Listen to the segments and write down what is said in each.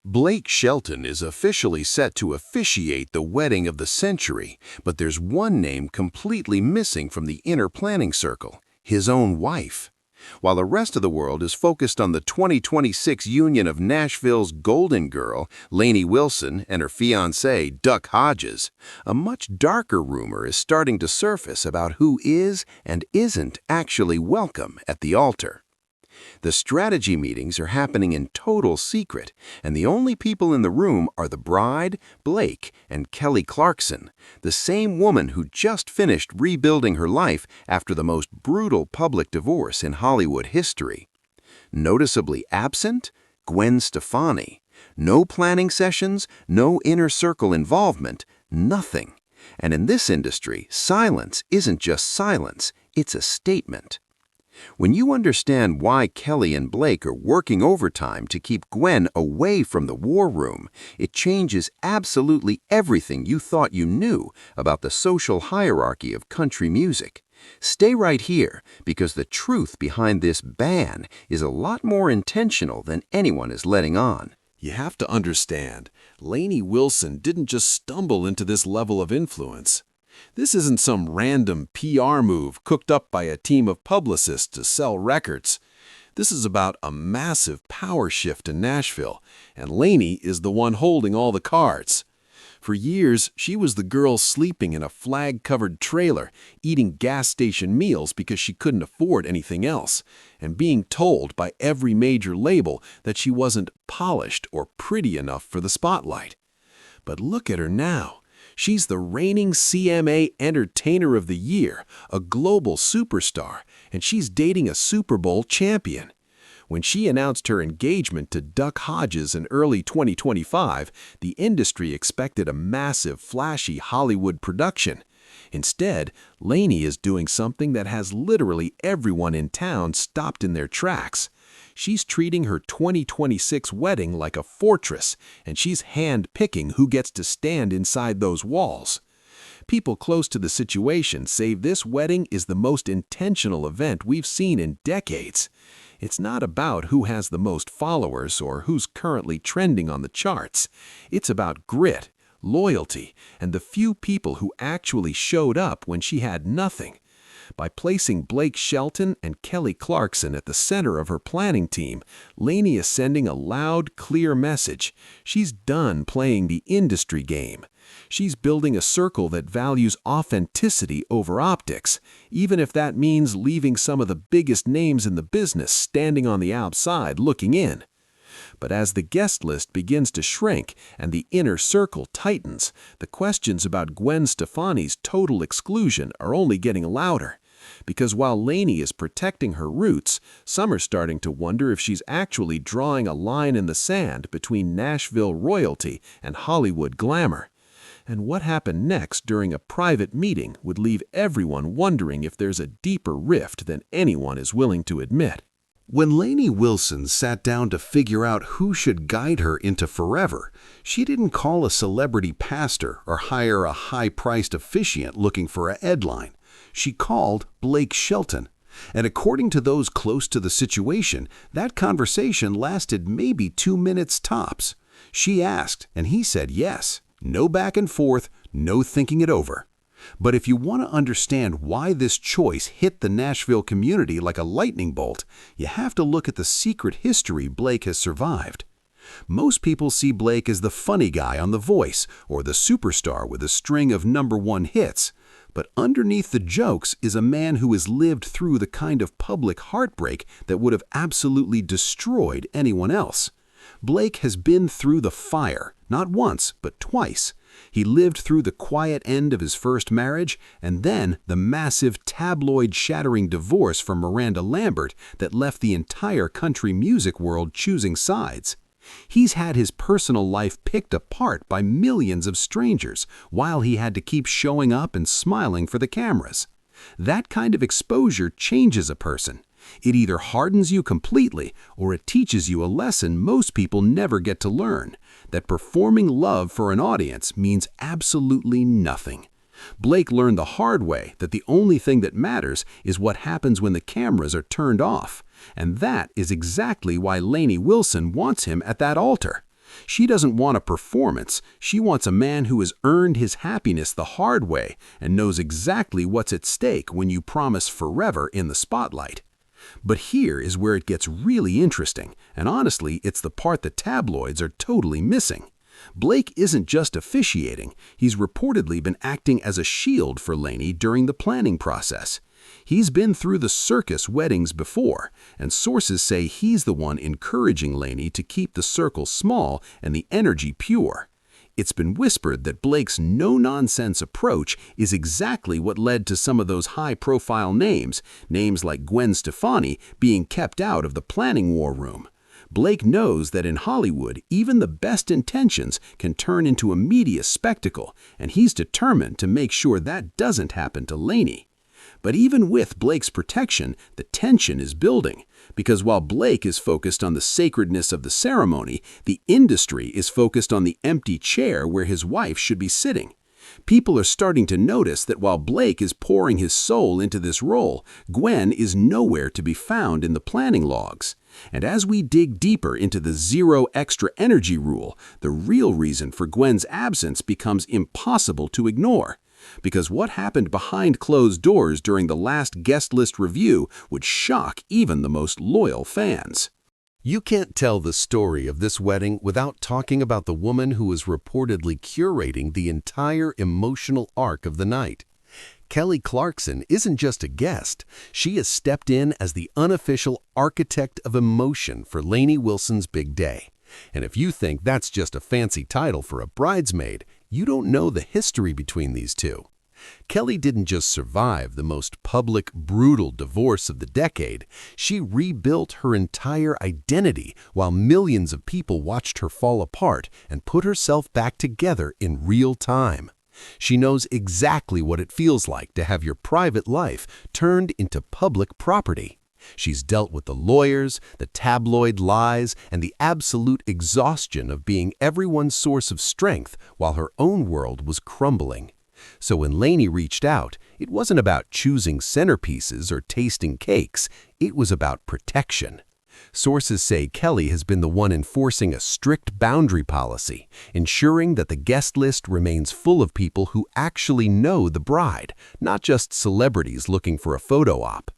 Blake Shelton is officially set to officiate the wedding of the century, but there's one name completely missing from the inner planning circle: his own wife. While the rest of the world is focused on the 2026 union of Nashville's golden girl, Lainey Wilson, and her fiancé, Duck Hodges, a much darker rumor is starting to surface about who is and isn't actually welcome at the altar. The strategy meetings are happening in total secret, and the only people in the room are the bride, Blake, and Kelly Clarkson, the same woman who just finished rebuilding her life after the most brutal public divorce in Hollywood history. Noticeably absent? Gwen Stefani. No planning sessions, no inner circle involvement, nothing. And in this industry, silence isn't just silence, it's a statement. When you understand why Kelly and Blake are working overtime to keep Gwen away from the war room, it changes absolutely everything you thought you knew about the social hierarchy of country music. Stay right here, because the truth behind this ban is a lot more intentional than anyone is letting on. You have to understand, Lainey Wilson didn't just stumble into this level of influence. This isn't some random PR move cooked up by a team of publicists to sell records. This is about a massive power shift in Nashville, and Lainey is the one holding all the cards. For years, she was the girl sleeping in a flag-covered trailer, eating gas station meals because she couldn't afford anything else, and being told by every major label that she wasn't polished or pretty enough for the spotlight. But look at her now. She's the reigning CMA Entertainer of the Year, a global superstar, and she's dating a Super Bowl champion. When she announced her engagement to Duck Hodges in early 2025, the industry expected a massive, flashy Hollywood production. Instead, Lainey is doing something that has literally everyone in town stopped in their tracks. She's treating her 2026 wedding like a fortress, and she's hand-picking who gets to stand inside those walls. People close to the situation say this wedding is the most intentional event we've seen in decades. It's not about who has the most followers or who's currently trending on the charts. It's about grit, loyalty, and the few people who actually showed up when she had nothing. By placing Blake Shelton and Kelly Clarkson at the center of her planning team, Lainey is sending a loud, clear message. She's done playing the industry game. She's building a circle that values authenticity over optics, even if that means leaving some of the biggest names in the business standing on the outside looking in. But as the guest list begins to shrink and the inner circle tightens, the questions about Gwen Stefani's total exclusion are only getting louder. Because while Lainey is protecting her roots, some are starting to wonder if she's actually drawing a line in the sand between Nashville royalty and Hollywood glamour. And what happened next during a private meeting would leave everyone wondering if there's a deeper rift than anyone is willing to admit. When Lainey Wilson sat down to figure out who should guide her into forever, she didn't call a celebrity pastor or hire a high-priced officiant looking for a headline. She called Blake Shelton. And according to those close to the situation, that conversation lasted maybe 2 minutes tops. She asked, and he said yes. No back and forth, no thinking it over. But if you want to understand why this choice hit the Nashville community like a lightning bolt, you have to look at the secret history Blake has survived. Most people see Blake as the funny guy on The Voice or the superstar with a string of #1 hits. But underneath the jokes is a man who has lived through the kind of public heartbreak that would have absolutely destroyed anyone else. Blake has been through the fire, not once, but twice. He lived through the quiet end of his first marriage and then the massive tabloid-shattering divorce from Miranda Lambert that left the entire country music world choosing sides. He's had his personal life picked apart by millions of strangers while he had to keep showing up and smiling for the cameras. That kind of exposure changes a person. It either hardens you completely or it teaches you a lesson most people never get to learn, that performing love for an audience means absolutely nothing. Blake learned the hard way that the only thing that matters is what happens when the cameras are turned off. And that is exactly why Lainey Wilson wants him at that altar. She doesn't want a performance. She wants a man who has earned his happiness the hard way and knows exactly what's at stake when you promise forever in the spotlight. But here is where it gets really interesting, and honestly, it's the part the tabloids are totally missing. Blake isn't just officiating, he's reportedly been acting as a shield for Lainey during the planning process. He's been through the circus weddings before, and sources say he's the one encouraging Lainey to keep the circle small and the energy pure. It's been whispered that Blake's no-nonsense approach is exactly what led to some of those high-profile names like Gwen Stefani, being kept out of the planning war room. Blake knows that in Hollywood, even the best intentions can turn into a media spectacle, and he's determined to make sure that doesn't happen to Lainey. But even with Blake's protection, the tension is building, because while Blake is focused on the sacredness of the ceremony, the industry is focused on the empty chair where his wife should be sitting. People are starting to notice that while Blake is pouring his soul into this role, Gwen is nowhere to be found in the planning logs. And as we dig deeper into the zero extra energy rule, the real reason for Gwen's absence becomes impossible to ignore. Because what happened behind closed doors during the last guest list review would shock even the most loyal fans. You can't tell the story of this wedding without talking about the woman who was reportedly curating the entire emotional arc of the night. Kelly Clarkson isn't just a guest. She has stepped in as the unofficial architect of emotion for Lainey Wilson's big day. And if you think that's just a fancy title for a bridesmaid, you don't know the history between these two. Kelly didn't just survive the most public, brutal divorce of the decade, she rebuilt her entire identity while millions of people watched her fall apart and put herself back together in real time. She knows exactly what it feels like to have your private life turned into public property. She's dealt with the lawyers, the tabloid lies, and the absolute exhaustion of being everyone's source of strength while her own world was crumbling. So when Lainey reached out, it wasn't about choosing centerpieces or tasting cakes, it was about protection. Sources say Kelly has been the one enforcing a strict boundary policy, ensuring that the guest list remains full of people who actually know the bride, not just celebrities looking for a photo op.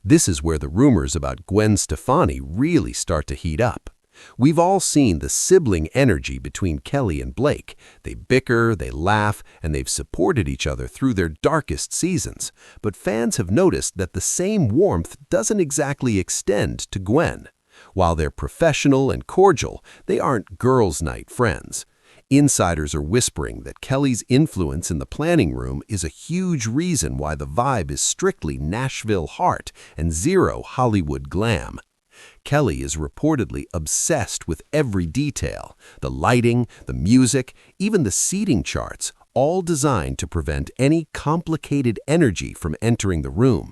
This is where the rumors about Gwen Stefani really start to heat up. We've all seen the sibling energy between Kelly and Blake. They bicker, they laugh, and they've supported each other through their darkest seasons. But fans have noticed that the same warmth doesn't exactly extend to Gwen. While they're professional and cordial, they aren't girls' night friends. Insiders are whispering that Kelly's influence in the planning room is a huge reason why the vibe is strictly Nashville heart and zero Hollywood glam. Kelly is reportedly obsessed with every detail, the lighting, the music, even the seating charts, all designed to prevent any complicated energy from entering the room.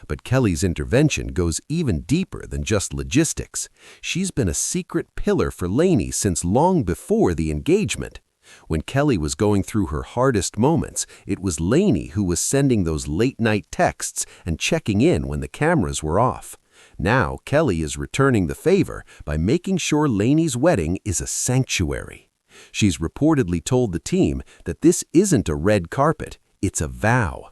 But Kelly's intervention goes even deeper than just logistics. She's been a secret pillar for Lainey since long before the engagement. When Kelly was going through her hardest moments, it was Lainey who was sending those late-night texts and checking in when the cameras were off. Now, Kelly is returning the favor by making sure Lainey's wedding is a sanctuary. She's reportedly told the team that this isn't a red carpet, it's a vow.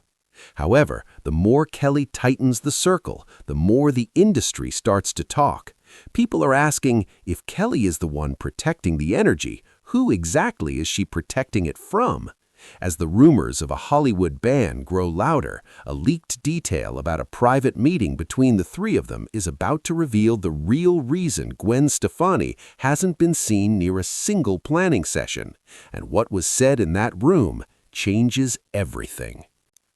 However, the more Kelly tightens the circle, the more the industry starts to talk. People are asking, if Kelly is the one protecting the energy, who exactly is she protecting it from? As the rumors of a Hollywood ban grow louder, a leaked detail about a private meeting between the three of them is about to reveal the real reason Gwen Stefani hasn't been seen near a single planning session. And what was said in that room changes everything.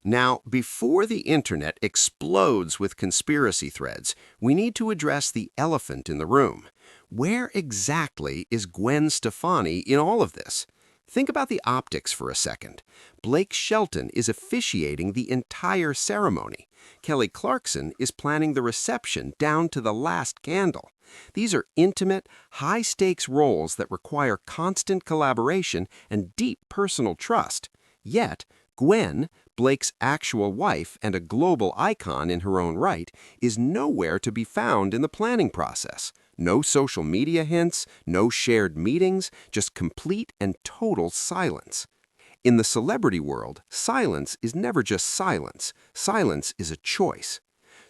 Now, before the internet explodes with conspiracy threads, we need to address the elephant in the room. Where exactly is Gwen Stefani in all of this? Think about the optics for a second. Blake Shelton is officiating the entire ceremony. Kelly Clarkson is planning the reception down to the last candle. These are intimate, high-stakes roles that require constant collaboration and deep personal trust. Yet, Gwen, Blake's actual wife and a global icon in her own right, is nowhere to be found in the planning process. No social media hints, no shared meetings, just complete and total silence. In the celebrity world, silence is never just silence. Silence is a choice.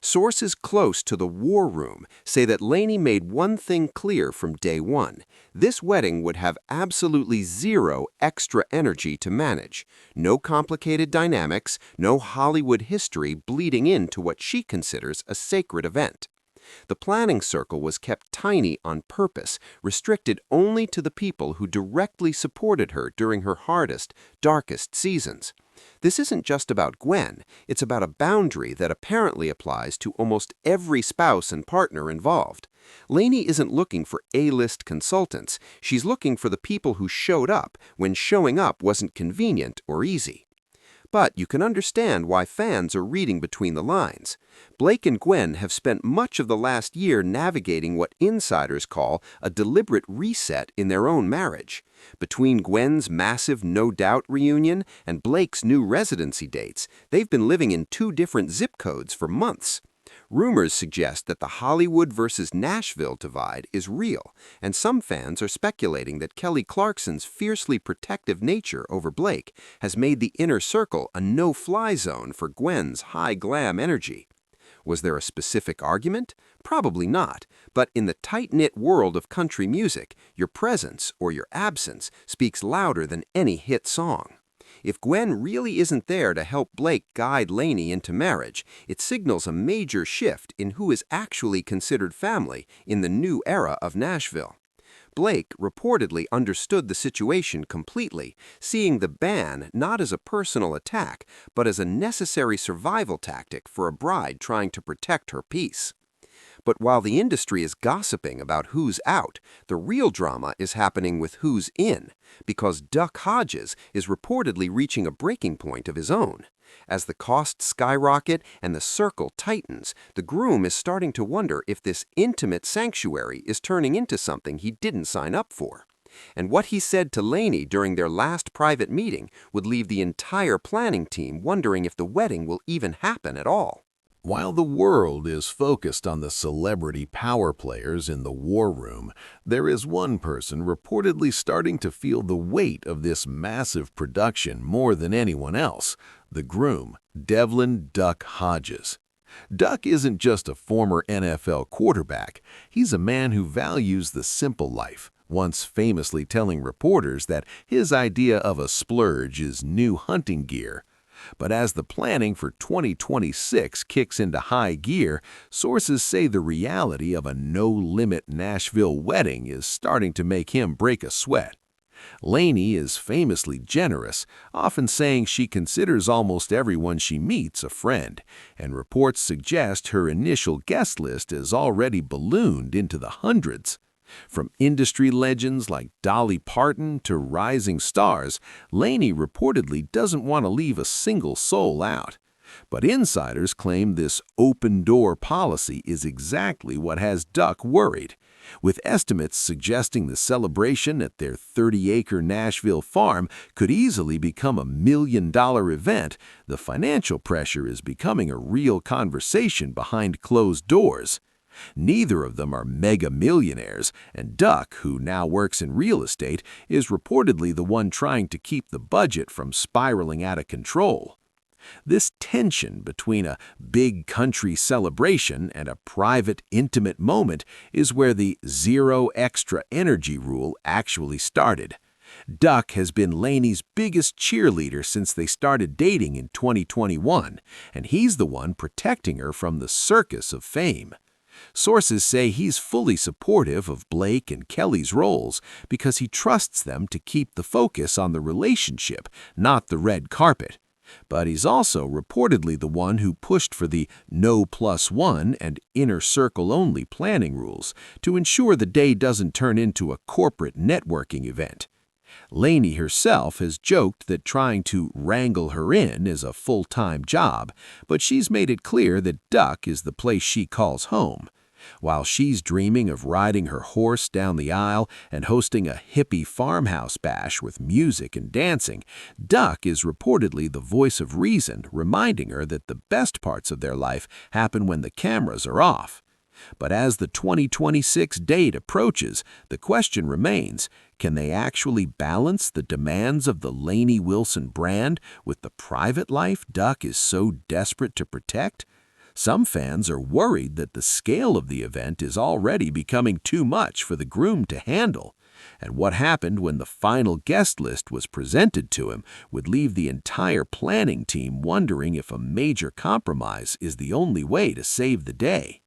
Sources close to the war room say that Lainey made one thing clear from day one. This wedding would have absolutely zero extra energy to manage. No complicated dynamics, no Hollywood history bleeding into what she considers a sacred event. The planning circle was kept tiny on purpose, restricted only to the people who directly supported her during her hardest, darkest seasons. This isn't just about Gwen, it's about a boundary that apparently applies to almost every spouse and partner involved. Lainey isn't looking for A-list consultants, she's looking for the people who showed up when showing up wasn't convenient or easy. But you can understand why fans are reading between the lines. Blake and Gwen have spent much of the last year navigating what insiders call a deliberate reset in their own marriage. Between Gwen's massive No Doubt reunion and Blake's new residency dates, they've been living in two different zip codes for months. Rumors suggest that the Hollywood versus Nashville divide is real, and some fans are speculating that Kelly Clarkson's fiercely protective nature over Blake has made the inner circle a no-fly zone for Gwen's high-glam energy. Was there a specific argument? Probably not, but in the tight-knit world of country music, your presence or your absence speaks louder than any hit song. If Gwen really isn't there to help Blake guide Lainey into marriage, it signals a major shift in who is actually considered family in the new era of Nashville. Blake reportedly understood the situation completely, seeing the ban not as a personal attack, but as a necessary survival tactic for a bride trying to protect her peace. But while the industry is gossiping about who's out, the real drama is happening with who's in, because Duck Hodges is reportedly reaching a breaking point of his own. As the costs skyrocket and the circle tightens, the groom is starting to wonder if this intimate sanctuary is turning into something he didn't sign up for. And what he said to Lainey during their last private meeting would leave the entire planning team wondering if the wedding will even happen at all. While the world is focused on the celebrity power players in the war room, there is one person reportedly starting to feel the weight of this massive production more than anyone else, the groom, Devlin "Duck" Hodges. Duck isn't just a former NFL quarterback, he's a man who values the simple life, once famously telling reporters that his idea of a splurge is new hunting gear. But as the planning for 2026 kicks into high gear, sources say the reality of a no-limit Nashville wedding is starting to make him break a sweat. Lainey is famously generous, often saying she considers almost everyone she meets a friend, and reports suggest her initial guest list has already ballooned into the hundreds. From industry legends like Dolly Parton to rising stars, Lainey reportedly doesn't want to leave a single soul out. But insiders claim this open-door policy is exactly what has Duck worried. With estimates suggesting the celebration at their 30-acre Nashville farm could easily become a $1 million event, the financial pressure is becoming a real conversation behind closed doors. Neither of them are mega millionaires, and Duck, who now works in real estate, is reportedly the one trying to keep the budget from spiraling out of control. This tension between a big country celebration and a private, intimate moment is where the zero extra energy rule actually started. Duck has been Lainey's biggest cheerleader since they started dating in 2021, and he's the one protecting her from the circus of fame. Sources say he's fully supportive of Blake and Kelly's roles because he trusts them to keep the focus on the relationship, not the red carpet. But he's also reportedly the one who pushed for the no+1 and inner circle only planning rules to ensure the day doesn't turn into a corporate networking event. Lainey herself has joked that trying to wrangle her in is a full-time job, but she's made it clear that Duck is the place she calls home. While she's dreaming of riding her horse down the aisle and hosting a hippie farmhouse bash with music and dancing, Duck is reportedly the voice of reason, reminding her that the best parts of their life happen when the cameras are off. But as the 2026 date approaches, the question remains, can they actually balance the demands of the Lainey Wilson brand with the private life Duck is so desperate to protect? Some fans are worried that the scale of the event is already becoming too much for the groom to handle. And what happened when the final guest list was presented to him would leave the entire planning team wondering if a major compromise is the only way to save the day.